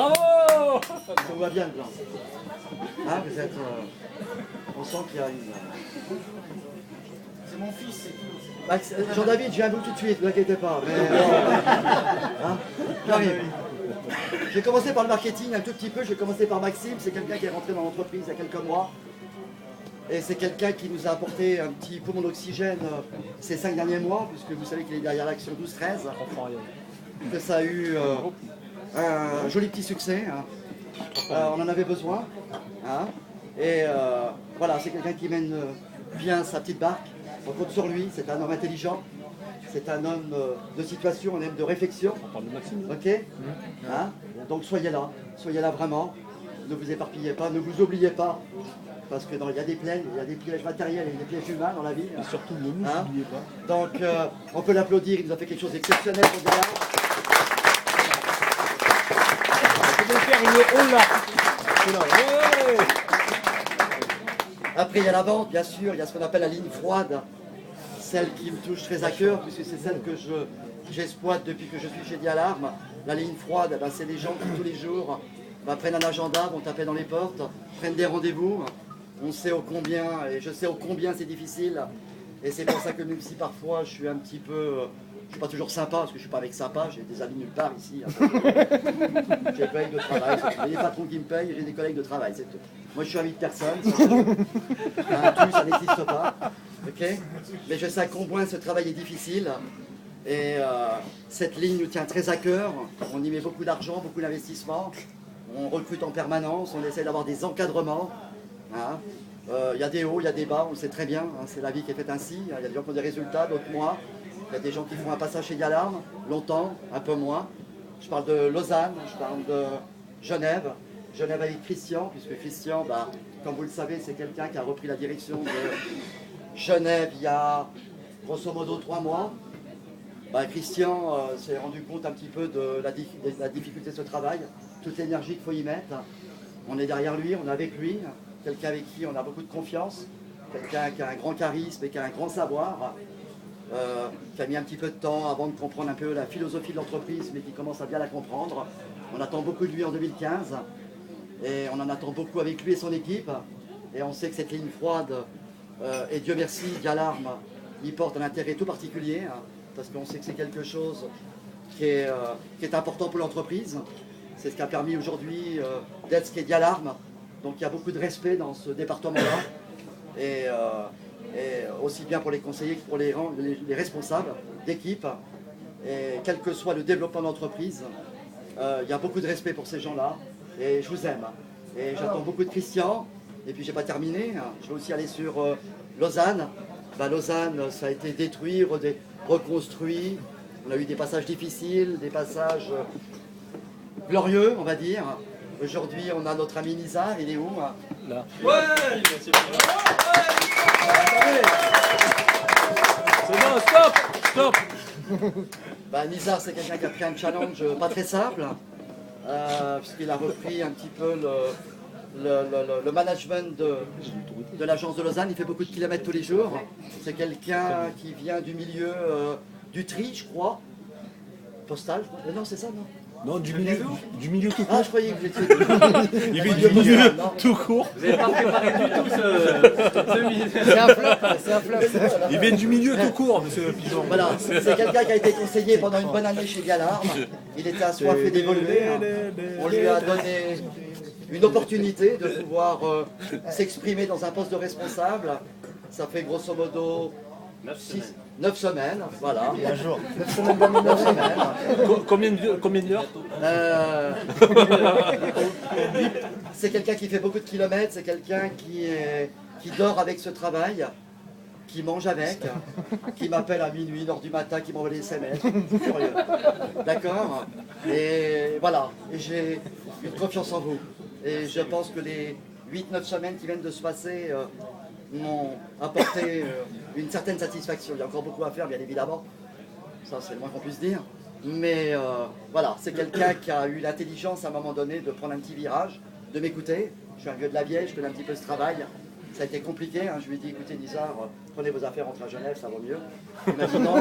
Bravo! Ça va bien le blanc. Hein, vous êtes. On sent qu'il y a une. C'est mon fils, c'est tout. Jean-David, je viens à vous tout de suite, ne vous inquiétez pas. Mais, hein, j'arrive. J'ai commencé par le marketing un tout petit peu, j'ai commencé par Maxime, c'est quelqu'un qui est rentré dans l'entreprise il y a quelques mois. Et c'est quelqu'un qui nous a apporté un petit poumon d'oxygène ces 5 derniers mois, puisque vous savez qu'il est derrière l'action 12-13. Que ça a eu un joli petit succès. Hein. On en avait besoin. Hein. Et voilà, c'est quelqu'un qui mène bien sa petite barque. On compte sur lui, c'est un homme intelligent. C'est un homme de situation, un homme de réflexion. On parle de Maxime. Ok, hein. Donc soyez là vraiment. Ne vous éparpillez pas, ne vous oubliez pas. Parce que il y a des pièges matériels et des pièges humains dans la vie. Et surtout, ne nous Hein. oubliez pas. Donc on peut l'applaudir, il nous a fait quelque chose d'exceptionnel pour Gaillard. On peut faire une hola. C'est là. Ouais. Après il y a la vente, bien sûr, il y a ce qu'on appelle la ligne froide. Celle qui me touche très à cœur, puisque c'est celle que j'exploite depuis que je suis chez Dialarme. La ligne froide, ben, c'est les gens qui tous les jours prennent un agenda, vont taper dans les portes, prennent des rendez-vous. On sait ô combien, et je sais ô combien c'est difficile. Et c'est pour ça que même si parfois je suis un petit peu... je suis pas toujours sympa, parce que je suis pas avec sympa, j'ai des amis nulle part ici. J'ai des collègues de travail, j'ai des patrons qui me payent, j'ai des collègues de travail, c'est tout. Moi je suis ami de personne, tout, ça n'existe pas. Okay, mais je sais à combien ce travail est difficile. Et cette ligne nous tient très à cœur. On y met beaucoup d'argent, beaucoup d'investissement. On recrute en permanence, on essaie d'avoir des encadrements. Hein. Il y a des hauts, il y a des bas, on le sait très bien. Hein, c'est la vie qui est faite ainsi. Il y a des gens qui ont des résultats, d'autres moins. Il y a des gens qui font un passage chez Galarme, longtemps, un peu moins. Je parle de Lausanne, je parle de Genève. Genève avec Christian, puisque Christian, comme vous le savez, c'est quelqu'un qui a repris la direction de Genève il y a grosso modo 3 mois. Christian s'est rendu compte un petit peu de la difficulté de ce travail, toute l'énergie qu'il faut y mettre. On est derrière lui, on est avec lui, quelqu'un avec qui on a beaucoup de confiance, quelqu'un qui a un grand charisme et qui a un grand savoir, qui a mis un petit peu de temps avant de comprendre un peu la philosophie de l'entreprise, mais qui commence à bien la comprendre. On attend beaucoup de lui en 2015 et on en attend beaucoup avec lui et son équipe. Et on sait que cette ligne froide, et Dieu merci, Dialarme, il porte un intérêt tout particulier, hein, parce qu'on sait que c'est quelque chose qui est important pour l'entreprise. C'est ce qui a permis aujourd'hui d'être ce qu'est Dialarme. Donc il y a beaucoup de respect dans ce département-là, et aussi bien pour les conseillers que pour les responsables d'équipe. Et quel que soit le développement de l'entreprise, il y a beaucoup de respect pour ces gens-là, et je vous aime. Et j'attends beaucoup de Christian. Et puis j'ai pas terminé, hein. Je vais aussi aller sur Lausanne. Lausanne, ça a été détruit, reconstruit. On a eu des passages difficiles, des passages glorieux, on va dire. Aujourd'hui, on a notre ami Nizar, il est où hein? Là. Ouais, c'est bon. C'est bon, stop! Stop! Nizar, c'est quelqu'un qui a pris un challenge pas très simple, puisqu'il a repris un petit peu le management de l'agence de Lausanne. Il fait beaucoup de kilomètres tous les jours. C'est quelqu'un qui vient du milieu du tri, je crois. Postal, je crois. Non, c'est ça, non? Non, du milieu tout court. Ah, je croyais que vous étiez... Il vient du milieu tout court. Vous n'avez pas préparé du tout ce C'est un flop, c'est un flop. Il vient du milieu tout court, monsieur Pigeon. Voilà, c'est quelqu'un qui a été conseiller pendant une bonne année chez Galarme. Il était assoiffé d'évoluer. Hein. On lui a donné une opportunité de pouvoir s'exprimer dans un poste de responsable. Ça fait grosso modo 9 semaines, voilà. Un jour. 9 semaines. Combien d'heures? C'est quelqu'un qui fait beaucoup de kilomètres, c'est quelqu'un qui dort avec ce travail, qui mange avec, qui m'appelle à minuit, 1h du matin, qui m'envoie des SMS. Curieux. D'accord? Et voilà, et j'ai une confiance en vous. Et je pense que les 8-9 semaines qui viennent de se passer m'ont apporté une certaine satisfaction. Il y a encore beaucoup à faire, bien évidemment. Ça, c'est le moins qu'on puisse dire. Mais voilà, c'est quelqu'un qui a eu l'intelligence à un moment donné de prendre un petit virage, de m'écouter. Je suis un vieux de la vieille, je connais un petit peu ce travail. Ça a été compliqué, hein. Je lui ai dit, écoutez Nizar, prenez vos affaires, rentrez à Genève, ça vaut mieux. Il m'a dit non.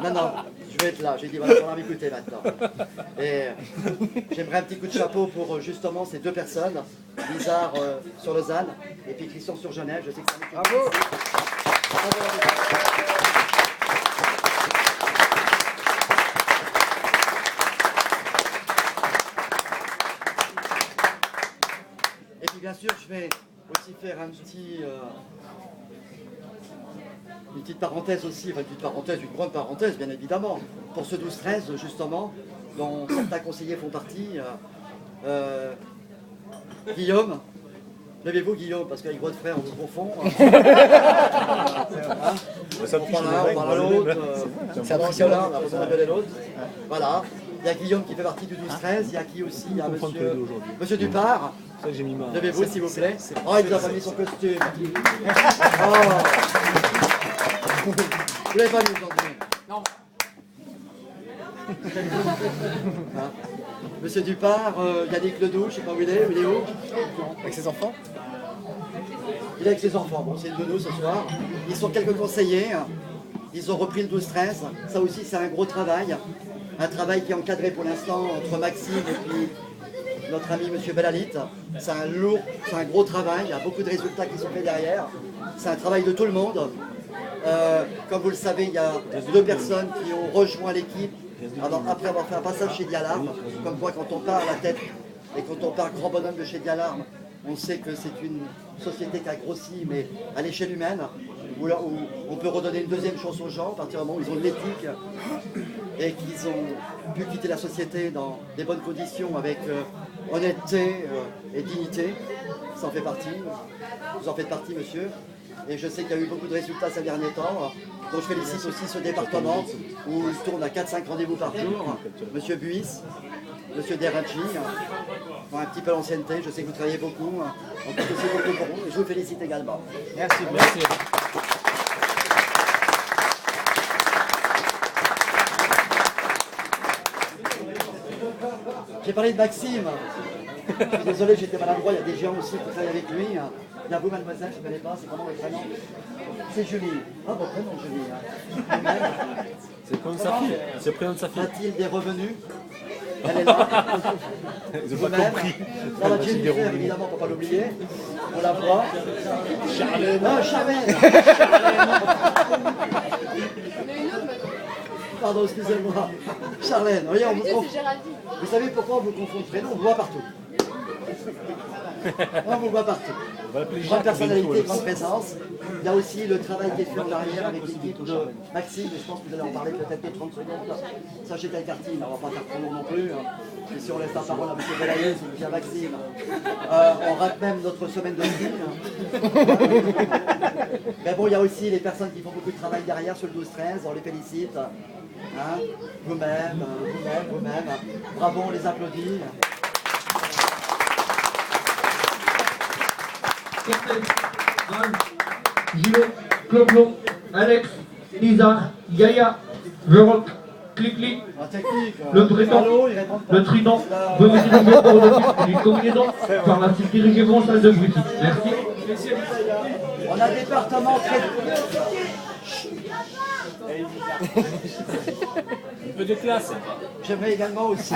Non, je vais être là. J'ai dit, voilà, on va m'écouter maintenant. Et j'aimerais un petit coup de chapeau pour justement ces deux personnes, Nizar sur Lausanne et puis Christian sur Genève. Je sais que ça me fait Bravo. Et puis bien sûr, je vais aussi faire une petite parenthèse aussi, enfin une grande parenthèse bien évidemment, pour ce 12-13 justement, dont certains conseillers font partie. Guillaume, levez-vous Guillaume, parce qu'avec votre frère on vous confond. Hein. On parle à l'un, on parle à l'autre, C'est impressionnant, on a besoin de l'autre. Voilà. Il y a Guillaume qui fait partie du 12-13, il y a qui aussi? Il y a monsieur Dupart. Levez-vous s'il vous plaît. Oh, il nous a pas mis son costume. Oh. Vous l'avez pas mis aujourd'hui? Non. Hein? Monsieur Dupart, Yannick Ledoux, je sais pas où il est où? Avec ses enfants? Il est avec ses enfants, bon c'est le dodo ce soir. Ils sont quelques conseillers, ils ont repris le 12-13, ça aussi c'est un gros travail. Un travail qui est encadré pour l'instant entre Maxime et puis notre ami Monsieur Belalit. C'est un gros travail, il y a beaucoup de résultats qui sont faits derrière. C'est un travail de tout le monde. Comme vous le savez, il y a deux personnes qui ont rejoint l'équipe après avoir fait un passage chez Dialarme. Comme quoi quand on part à la tête et quand on part grand bonhomme de chez Dialarme, on sait que c'est une société qui a grossi, mais à l'échelle humaine, où on peut redonner une deuxième chance aux gens à partir du moment où ils ont de l'éthique et qu'ils ont pu quitter la société dans des bonnes conditions avec honnêteté et dignité. Ça en fait partie. Vous en faites partie, monsieur. Et je sais qu'il y a eu beaucoup de résultats ces derniers temps. Donc je félicite aussi ce département où il tourne à 4-5 rendez-vous par jour. Monsieur Buis, monsieur Deradji, un petit peu l'ancienneté, je sais que vous travaillez beaucoup. On compte aussi beaucoup pour vous et je vous félicite également. Merci. J'ai parlé de Maxime. Je suis désolé, j'étais maladroit, il y a des gens aussi qui travaillent avec lui. Il y a vous, mademoiselle, je ne connais pas, c'est comment votre prénom? C'est Julie. Ah, votre prénom, Julie. C'est le prénom de sa fille. C'est le prénom de sa fille. A-t-il des revenus? Elle est là. Ils n'ont pas compris. Dans la Jennifer, évidemment, pour ne pas l'oublier. On la voit. Charlène. Ah, Charlène. Pardon, excusez-moi. Charlène. Oui, vous savez pourquoi on vous confond de prénom? On vous voit partout. On vous voit partout. Grande personnalité, grande présence. Il y a aussi le travail qui est fait en arrière avec l'équipe de Maxime, et je pense que vous allez en parler peut-être que 30 secondes. Sachez quel quartier, on ne va pas faire trop long non plus. Et si on laisse la parole à M. Belaïs ou à Maxime, on rate même notre semaine de ski. Mais bon, il y a aussi les personnes qui font beaucoup de travail derrière sur le 12-13, on les félicite. Hein, vous-même. Bravo, on les applaudit. Gilles, Claude, Alex, Lisa, Yaya, Véronique, Clicli, En technique, le prénom, le trident, venez nous pour le d'une combinaison par la cité régiment salle de boutique. Merci. on a un département très... Un peu de classe. J'aimerais également aussi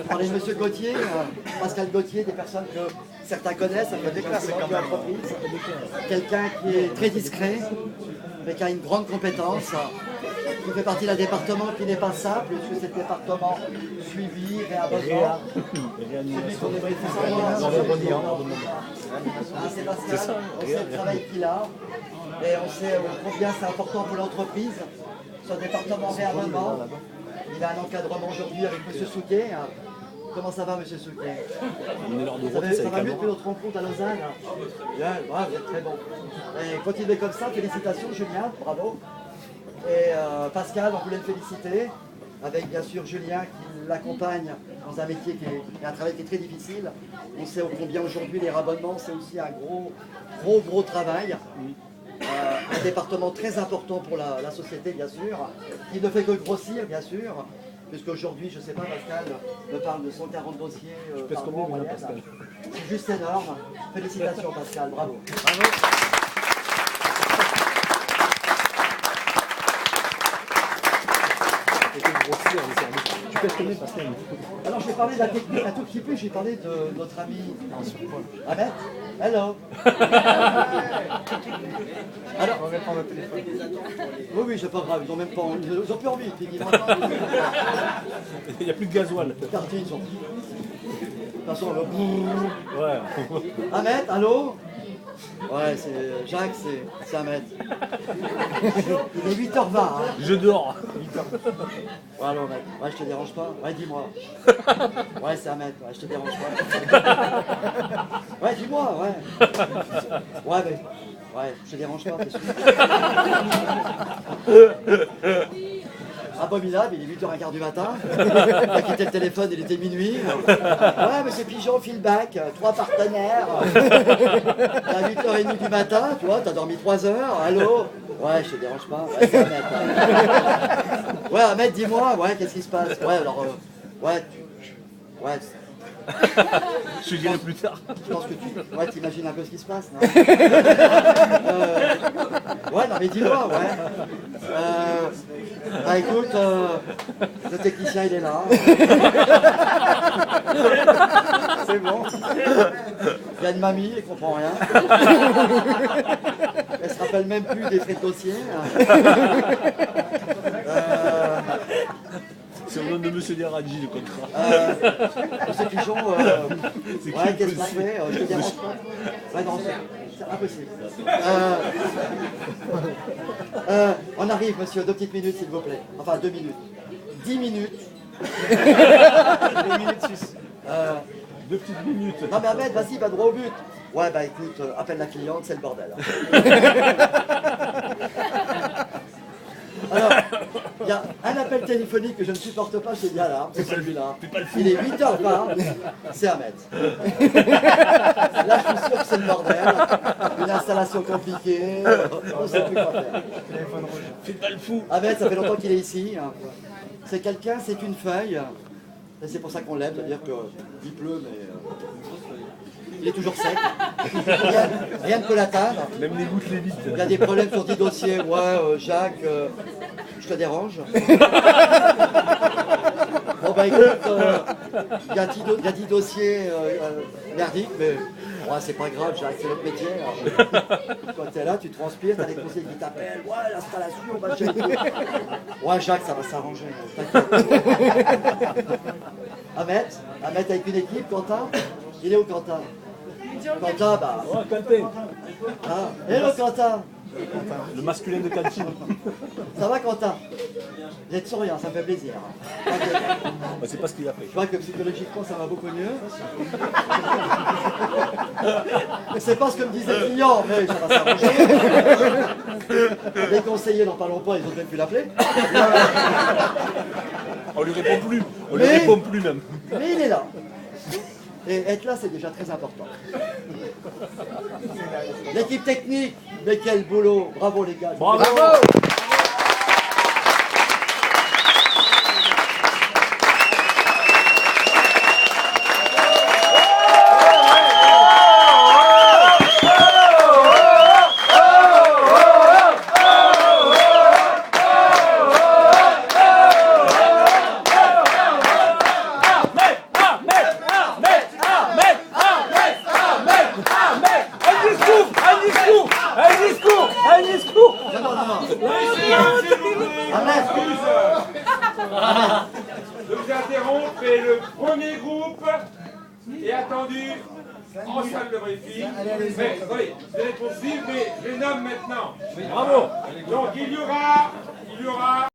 parler de M. Gauthier, Pascal Gauthier, des personnes que certains connaissent, un déplacement de l'entreprise. Quelqu'un qui est très discret, mais qui a une grande compétence, qui fait partie d'un département qui n'est pas simple, puisque c'est le département suivi, réabonnement. Celui qu'on devrait tous savoir. C'est Pascal, on sait le travail qu'il a, et on sait combien c'est important pour l'entreprise, ce département réabonnement. Il a un encadrement aujourd'hui avec M. Souquet. Comment ça va, M. Souquet? Ça va mieux que notre rencontre à Lausanne? Bien, bravo, vous êtes très bon. Et continuez comme ça, félicitations Julien, bravo. Et Pascal, on voulait le féliciter, avec bien sûr Julien qui l'accompagne dans un métier qui est un travail qui est très difficile. On sait combien aujourd'hui les rabonnements, c'est aussi un gros travail. Un département très important pour la société, bien sûr, qui ne fait que grossir, bien sûr. puisqu'aujourd'hui, je ne sais pas, Pascal me parle de 140 dossiers par combien, mois en moyenne. Pascal? C'est juste énorme. Félicitations Pascal, bravo. Tu pèses combien, Pascal? Alors j'ai parlé de la technique un tout petit peu, j'ai parlé de notre ami Ahmed. Hello. Alors, On va prendre le téléphone. oui, c'est pas grave, ils ont même pas envie, ils ont plus envie. Il n'y a plus de gasoil. Les quartiers, ils sont. De toute façon, le Ouais. Ahmed, allô? Ouais, c'est Jacques, c'est Ahmed. Il est 8h20. Hein. Je dors. Ouais, allô, mec. Ouais, je te dérange pas? Ouais, dis-moi. Ouais, c'est Ahmed. Ouais, je te dérange pas. Ouais, dis-moi, ouais. Ouais, mais. Ouais, je te dérange pas, t'es sûr? Abominable, il est 8h15 du matin. Il a quitté le téléphone, il était minuit. Ouais, mais c'est Pigeon Feedback, 3 partenaires. À 8h30 du matin, tu vois, t'as dormi 3 heures. Allô? Ouais, je te dérange pas. Ouais, c'est Ahmed. Ouais, Ahmed, dis-moi, ouais, qu'est-ce qui se passe? Ouais, alors, ouais, ouais. Je te dirai plus tard. Je pense que ouais, t'imagines un peu ce qui se passe, non? Ouais, non mais dis-moi, ouais. Bah écoute, le technicien il est là. C'est bon. Il y a une mamie, elle comprend rien. Elle se rappelle même plus des frais de dossier. C'est au nom de Monsieur Deradji, le contrat. Monsieur Pigeon, ouais, qu'est-ce qu'on fait? Je te dérange pas? Ouais, non, c'est impossible. On arrive, monsieur, 2 petites minutes, s'il vous plaît. Enfin, 2 minutes. 10 minutes. 2 minutes 6. 2 petites minutes. Non mais Ahmed, vas-y, va droit au but. Ouais, bah écoute, appelle la cliente, c'est le bordel. Alors, il y a un appel téléphonique que je ne supporte pas chez Dialarme, c'est celui-là. Il est 8h20, c'est Ahmed. Là, je suis sûr que c'est le bordel. Une installation compliquée, on ne sait plus quoi faire. Fais pas le fou. Ahmed, ça fait longtemps qu'il est ici. C'est quelqu'un, c'est une feuille. Et c'est pour ça qu'on l'aime, c'est-à-dire qu'il pleut, mais il est toujours sec. Rien ne peut l'atteindre. Même les gouttes l'évitent. Il y a des problèmes sur 10 dossiers. Ouais, Jacques, je te dérange. Bon, bah écoute, il y a 10 dossiers merdiques, mais ouais, c'est pas grave, Jacques, c'est notre métier. Quand tu es là, tu transpires, tu as des conseillers qui t'appellent. Ouais, l'installation, machin. Ouais, Jacques, ça va s'arranger. T'inquiète. Ahmed avec une équipe, Quentin. Il est où, Quentin? Quentin, bah. Oh, Quentin. Ah, hello, Quentin. Le masculin de cantine. Ça va, Quentin? Vous êtes souriant, ça me fait plaisir. Okay. Bah, c'est pas ce qu'il a fait. Je vois que psychologiquement, ça va beaucoup mieux. C'est pas ce que me disait le client, mais ça va s'arranger. Les conseillers n'en parlons pas, ils ont même pu l'appeler. On lui répond plus. On lui répond plus même. Mais il est là. Et être là, c'est déjà très important. L'équipe technique, mais quel boulot. Bravo les gars. Bravo. Je vous interromps et le premier groupe est attendu en salle de briefing. Mais oui, vous allez poursuivre, mais je les nomme maintenant. Bravo. Donc il y aura